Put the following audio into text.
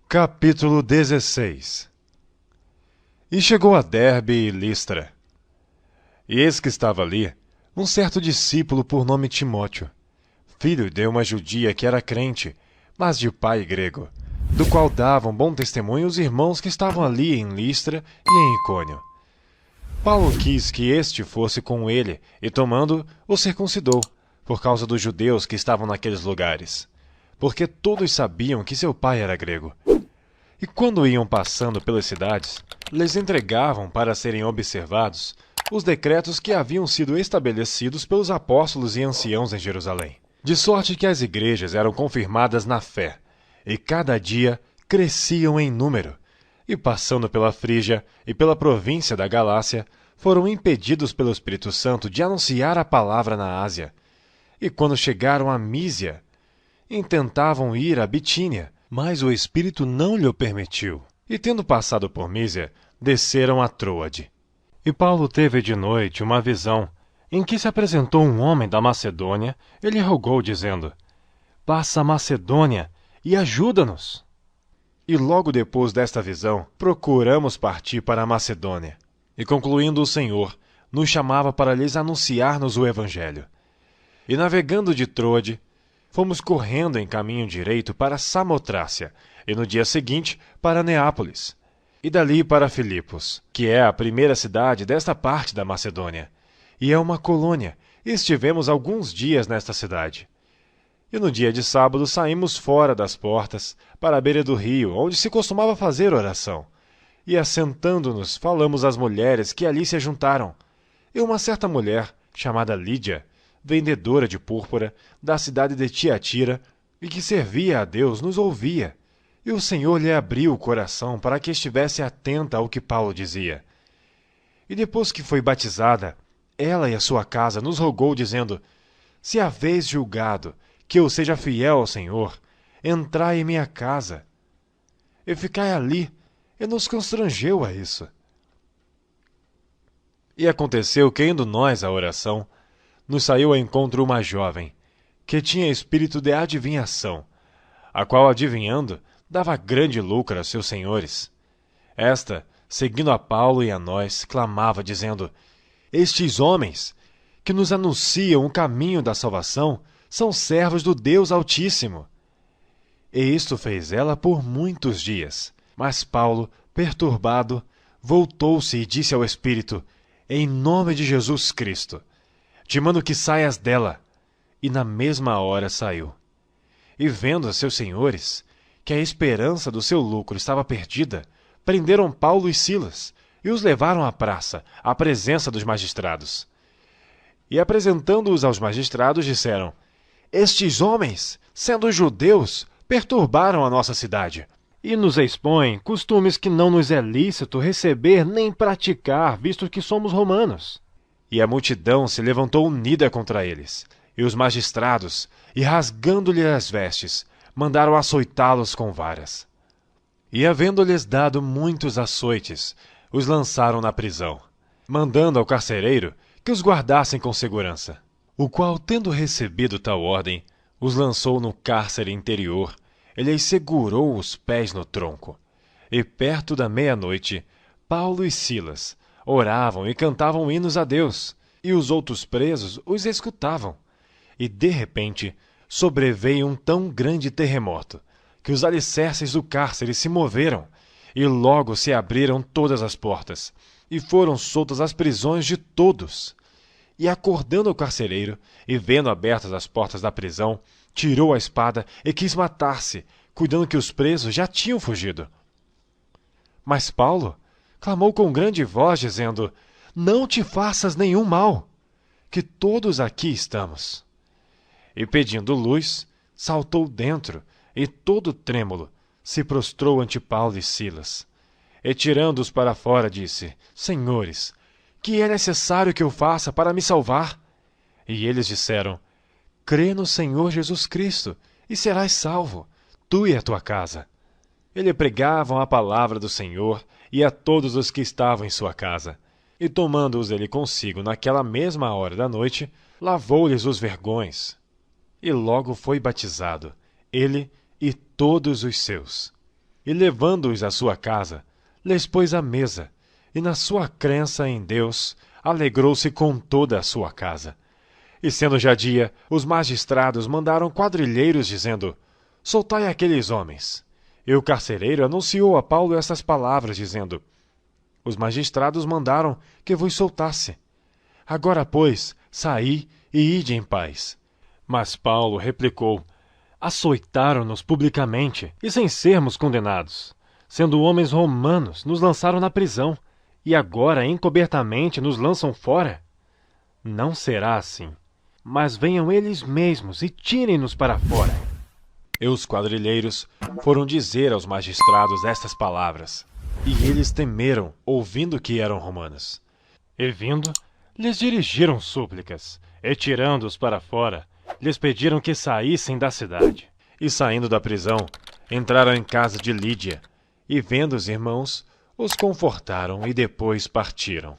Capítulo 16. E chegou a Derbe e Listra. E eis que estava ali um certo discípulo por nome Timóteo, filho de uma judia que era crente, mas de pai grego, do qual davam bom testemunho os irmãos que estavam ali em Listra e em Icônio. Paulo quis que este fosse com ele, e tomando, o circuncidou, por causa dos judeus que estavam naqueles lugares, porque todos sabiam que seu pai era grego. E quando iam passando pelas cidades, lhes entregavam para serem observados os decretos que haviam sido estabelecidos pelos apóstolos e anciãos em Jerusalém, de sorte que as igrejas eram confirmadas na fé, e cada dia cresciam em número, e passando pela Frígia e pela província da Galácia, foram impedidos pelo Espírito Santo de anunciar a palavra na Ásia. E quando chegaram a Mísia, intentavam ir a Bitínia, mas o Espírito não lhe permitiu. E tendo passado por Mísia, desceram a Troade. E Paulo teve de noite uma visão, em que se apresentou um homem da Macedônia, e lhe rogou, dizendo: Passa a Macedônia e ajuda-nos. E logo depois desta visão, procuramos partir para a Macedônia. E concluindo o Senhor, nos chamava para lhes anunciar-nos o Evangelho. E navegando de Troade, fomos correndo em caminho direito para Samotrácia, e no dia seguinte para Neápolis, e dali para Filipos, que é a primeira cidade desta parte da Macedônia, e é uma colônia, e estivemos alguns dias nesta cidade. E no dia de sábado saímos fora das portas, para a beira do rio, onde se costumava fazer oração, e assentando-nos falamos às mulheres que ali se ajuntaram. E uma certa mulher, chamada Lídia, vendedora de púrpura, da cidade de Tiatira, e que servia a Deus, nos ouvia. E o Senhor lhe abriu o coração para que estivesse atenta ao que Paulo dizia. E depois que foi batizada, ela e a sua casa nos rogou, dizendo: Se haveis julgado que eu seja fiel ao Senhor, entrai em minha casa. E ficai ali, e nos constrangeu a isso. E aconteceu que, indo nós à oração, nos saiu ao encontro uma jovem, que tinha espírito de adivinhação, a qual, adivinhando, dava grande lucro a seus senhores. Esta, seguindo a Paulo e a nós, clamava, dizendo: Estes homens, que nos anunciam o caminho da salvação, são servos do Deus Altíssimo. E isto fez ela por muitos dias. Mas Paulo, perturbado, voltou-se e disse ao espírito: Em nome de Jesus Cristo, te mando que saias dela. E na mesma hora saiu. E vendo seus senhores que a esperança do seu lucro estava perdida, prenderam Paulo e Silas e os levaram à praça, à presença dos magistrados. E apresentando-os aos magistrados, disseram: Estes homens, sendo judeus, perturbaram a nossa cidade e nos expõem costumes que não nos é lícito receber nem praticar, visto que somos romanos. E a multidão se levantou unida contra eles, e os magistrados, e rasgando-lhe as vestes, mandaram açoitá-los com varas. E havendo-lhes dado muitos açoites, os lançaram na prisão, mandando ao carcereiro que os guardassem com segurança, o qual, tendo recebido tal ordem, os lançou no cárcere interior, e lhes segurou os pés no tronco. E perto da meia-noite, Paulo e Silas oravam e cantavam hinos a Deus, e os outros presos os escutavam. E, de repente, sobreveio um tão grande terremoto, que os alicerces do cárcere se moveram, e logo se abriram todas as portas, e foram soltas as prisões de todos. E acordando o carcereiro, e vendo abertas as portas da prisão, tirou a espada e quis matar-se, cuidando que os presos já tinham fugido. Mas Paulo clamou com grande voz, dizendo: Não te faças nenhum mal, que todos aqui estamos. E pedindo luz, saltou dentro, e todo trêmulo, se prostrou ante Paulo e Silas. E tirando-os para fora, disse: Senhores, que é necessário que eu faça para me salvar? E eles disseram: Crê no Senhor Jesus Cristo, e serás salvo, tu e a tua casa. E lhe pregavam a palavra do Senhor, e a todos os que estavam em sua casa. E tomando-os ele consigo naquela mesma hora da noite, lavou-lhes os vergões. E logo foi batizado, ele e todos os seus. e levando-os à sua casa, lhes pôs à mesa, e na sua crença em Deus, alegrou-se com toda a sua casa. E sendo já dia, os magistrados mandaram quadrilheiros, dizendo: soltai aqueles homens. E o carcereiro anunciou a Paulo estas palavras, dizendo: os magistrados mandaram que vos soltasse. Agora, pois, saí e ide em paz. Mas Paulo replicou: açoitaram-nos publicamente e sem sermos condenados. Sendo homens romanos, nos lançaram na prisão, e agora encobertamente nos lançam fora? Não será assim. Mas venham eles mesmos e tirem-nos para fora. E os quadrilheiros foram dizer aos magistrados estas palavras, e eles temeram, ouvindo que eram romanos. E vindo, lhes dirigiram súplicas, e tirando-os para fora, lhes pediram que saíssem da cidade. E saindo da prisão, entraram em casa de Lídia, e vendo os irmãos, os confortaram e depois partiram.